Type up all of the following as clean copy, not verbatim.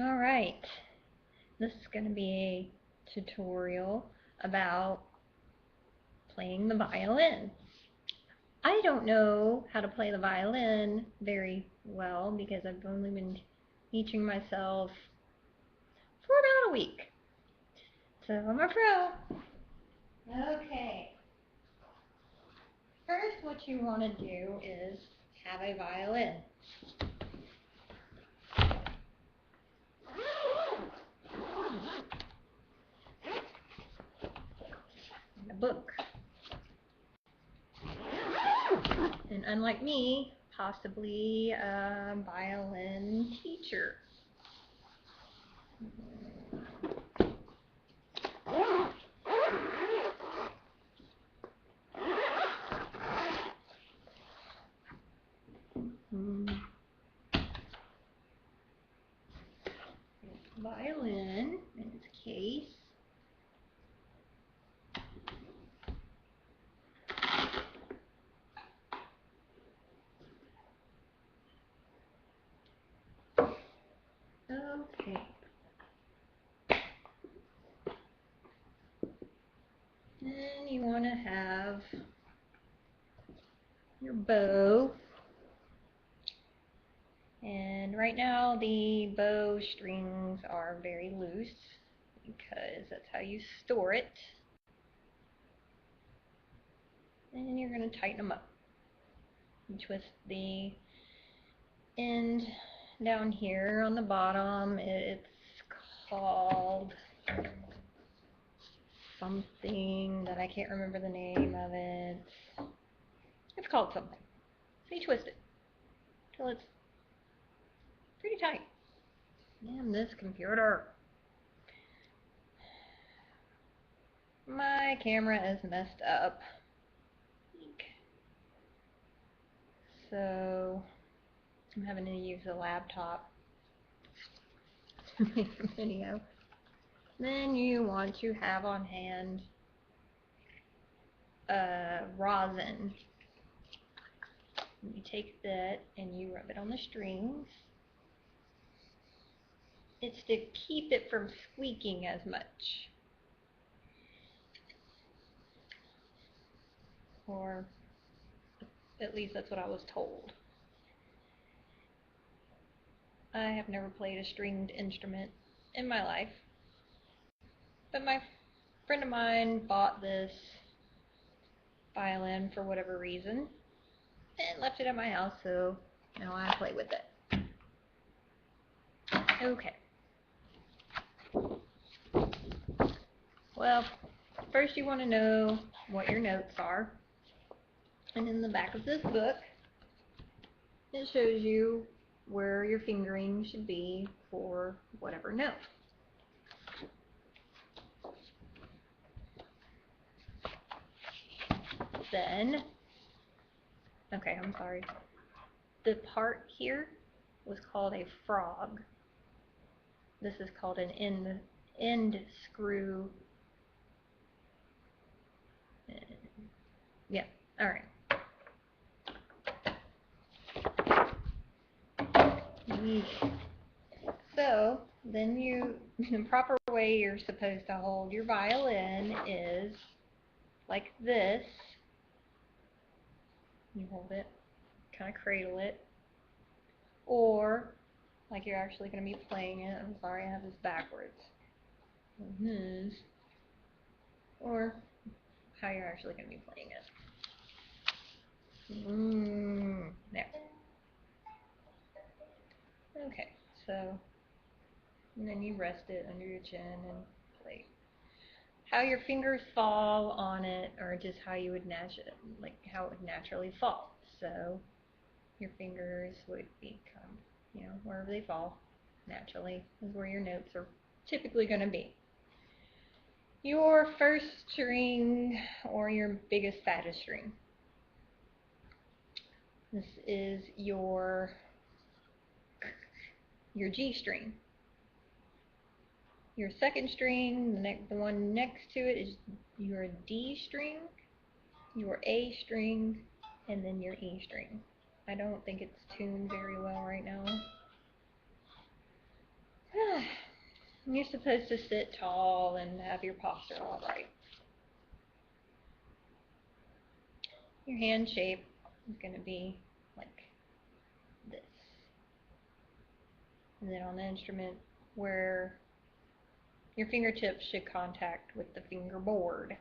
Alright, this is going to be a tutorial about playing the violin. I don't know how to play the violin very well because I've only been teaching myself for about a week. So I'm a pro. Okay. First, what you want to do is have a violin. And a book. And unlike me, possibly a violin teacher. Violin in its case. Okay. Then you want to have your bow. And right now the bow strings are very loose because that's how you store it. And you're going to tighten them up. You twist the end down here on the bottom. It's called something that I can't remember the name of it. It's called something. So you twist it till it's pretty tight. And this computer. My camera is messed up. So I'm having to use a laptop to make a video. Then you want to have on hand rosin. You take that and you rub it on the strings. It's to keep it from squeaking as much. Or at least that's what I was told. I have never played a stringed instrument in my life, but my friend of mine bought this violin for whatever reason and left it at my house, so now I play with it. Okay. Well, first you want to know what your notes are, and in the back of this book it shows you where your fingering should be for whatever note. Then, okay, I'm sorry. The part here was called a frog. This is called an end screw. Yeah, alright. So, then the proper way you're supposed to hold your violin is like this. You hold it, kind of cradle it, or like you're actually going to be playing it. I'm sorry, I have this backwards. Or how you're actually going to be playing it. There. Okay, so and then you rest it under your chin and play. How your fingers fall on it, or just how you would how it would naturally fall. So your fingers would become, wherever they fall naturally is where your notes are typically going to be. Your first string or your biggest, fattest string. This is your G string. Your second string, the one next to it, is your D string, your A string, and then your E string. I don't think it's tuned very well right now. You're supposed to sit tall and have your posture all right. Your hand shape is going to be like this. And then on the instrument, where your fingertips should contact with the fingerboard.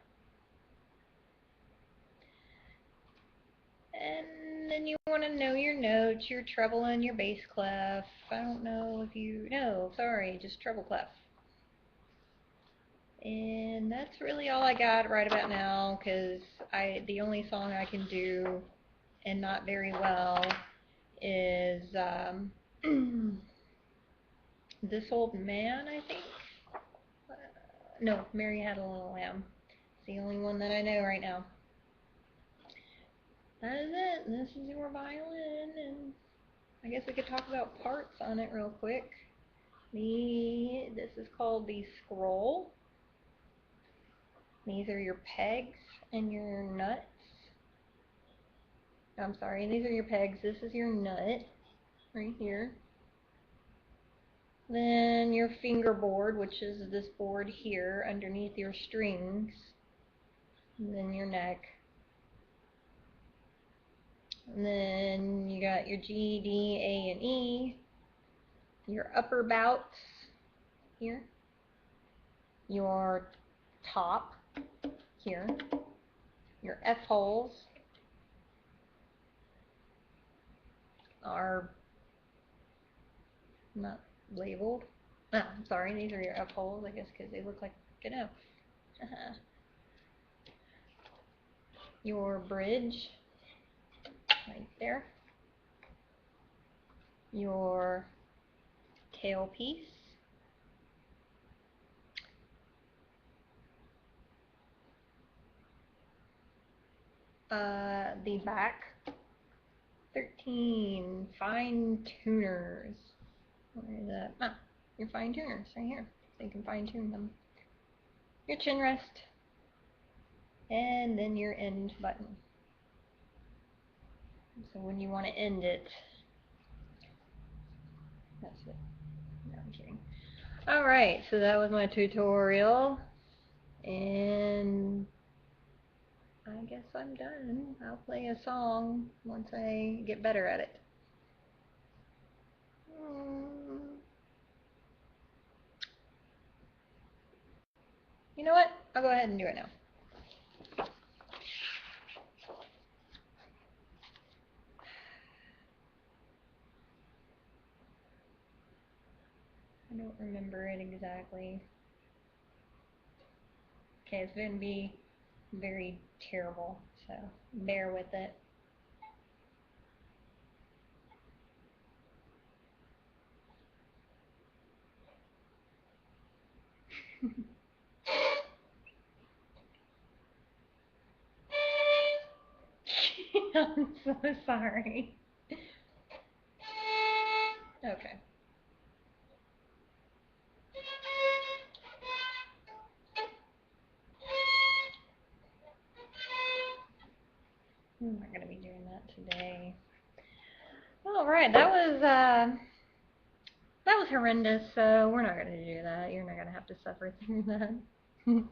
And then you want to know your notes, your treble and your bass clef. I don't know if you know, sorry, just treble clef. And that's really all I got right about now, because the only song I can do, and not very well, is This Old Man, I think. No, Mary Had a Little Lamb. It's the only one that I know right now. That is it. This is your violin, and I guess we could talk about parts on it real quick. This is called the scroll. These are your pegs and your nuts. I'm sorry, these are your pegs. This is your nut right here. Then your fingerboard, which is this board here underneath your strings. And then your neck. And then you got your G, D, A, and E. Your upper bouts here. Your top here. Your F holes are not labeled. I'm sorry, these are your F holes, I guess, because they look like an F. Your bridge right there. Your tailpiece. The back. 13 fine tuners. Where is that? Ah, your fine tuners right here. So you can fine tune them. Your chin rest. And then your end button. So when you want to end it, that's it. No, I'm kidding. Alright, so that was my tutorial. And I guess I'm done. I'll play a song once I get better at it. You know what? I'll go ahead and do it now. I don't remember it exactly. Okay, it's going to be very terrible, so bear with it. I'm so sorry. Okay. I'm not going to be doing that today. Alright, that was horrendous, so we're not going to do that. You're not going to have to suffer through that. The